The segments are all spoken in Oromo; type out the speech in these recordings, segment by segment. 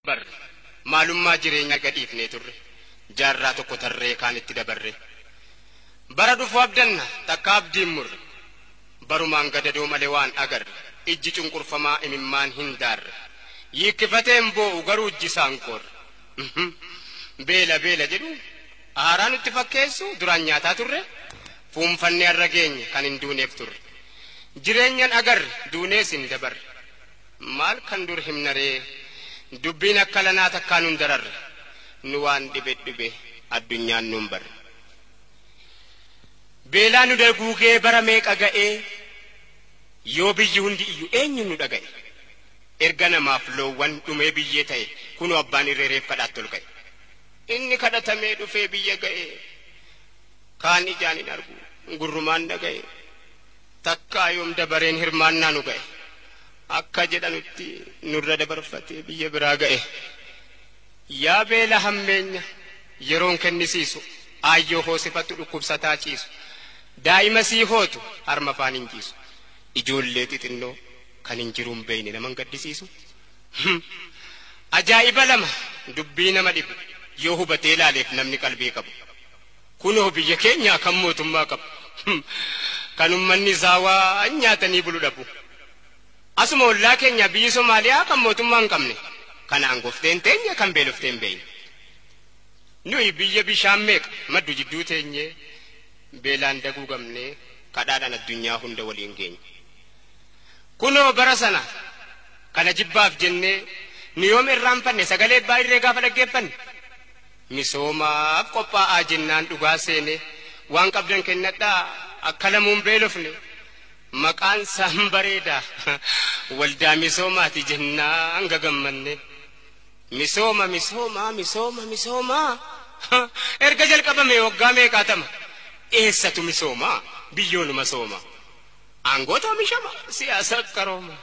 bar maalummaa jireenya gadhiifnee turre jaarraa tokko tarree kaan itti dabarre bara dhufu abdanna takka abdiin murre barumaan gadadoo malee waan agarre ijji cunqurfamaa imimmaan hin daarre yiikkifateen boo'u garuu ijji isaan korre beela beela jedhu aaraa nutti fakkeessu duraan nyaataa turre fuunfannee har'a geenye kan hin duuneef turre jireenyan agarre duunees hin dabarre maal kan dur himnaree dubbiin akka lanaa takkaa nun dararre nu waan dhibe addunyaan nun barre beelaa nu daguugee bara meeqa ga'ee yoo biyyi hundi iyyu eenyu nu dhaga'e erga namaaf loowwan dhumee biyyee ta'e kunoo abbaan irreereef kadhaatti ol ka'e inni kadhatamee dhufee biyya ga'e kaan ijaan hin argu gurrumaan dhaga'e takkaa yoom dabareen hirmaannaa nu ga'e akka jedhanutti nurra dabarfatee biyya biraa ga'e yaa beela hammeenya yeroon kennisiisu aayyoo hoosifatu dhukkubsataa ciisu daa'ima sii hootu harma afaan hin ciisu ijoollee xixinnoo kan hin jiruun beeyne naman gaddisiisu ajaa'iba lama dubbii nama dhibu yoo hubatee ilaaleef namni qalbii qabu kunoo biyya keenyaa kan mootummaa qabu kan ummanni isaa waa nyaatanii bulu dhabu asuma ollaa keenya biyyi Somaaliyaa kan mootummaa hin qabne kan aangofteen teenya kan beelofteen beeyne nuyi biyya bishaan meeqa maddu jidduu teenye beelaan daguugamne kadhaadhaan addunyaa hunda waliin geenye kunoo bara sana kana jibbaaf jennee nu yoom irraanfanne sagalee baay'ee gaafa dhaggeeffanne misoomaaf qophaa'aa jennaan dhugaa seene waan qabdan kennadhaa akka lamuun beelofne maqaan isaan bareeda waldaa misoomaati jennaan gagammanne misooma misooma misooma misooma erga jalqabame waggaa meeqaatama eessatu misooma biyyoonuma sooma aangoota oomishama siyaasa qarooma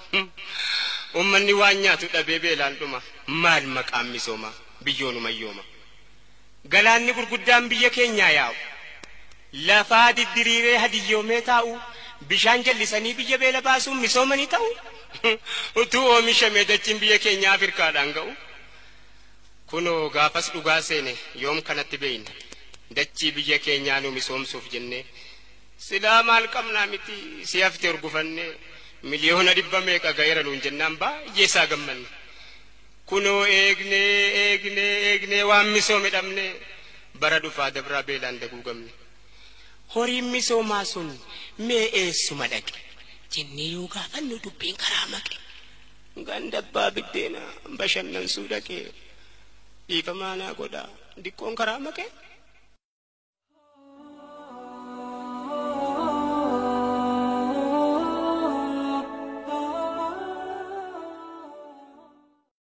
ummanni waan nyaatu dhabee beelaan dhuma maal maqaan misooma biyyoonuma yooma galaanni gurguddaan biyya keenyaa yaa'u lafaa diddiriiree hadiyyoomee taa'u bishaan jallisanii biyya beela baasuun misoomanii ta'u utuu oomishamee dachiin biyya keenyaa Afrikaadhaan ga'u kunoo gaafas dhugaa seene yoom kanatti beeyne dachii biyya keenyaa nu misoomsuuf jennee silaa maal qabnaa miti si hafte urgufanne miliyoona 100 meeqa ga'eera nuun jennaan baay'ee isaa gammanne kunoo eegnee waan misoome dhabne bara dhufaa dabraa beelaan daguugamne horiin misoomaa sun mee eessuma dhaqe jennee yoo gaafannu dubbiin karaa maqe ganda abbaa biddeena bashannansuu dhaqe dhiifamaa naa godhaa diqqoon karaa maqe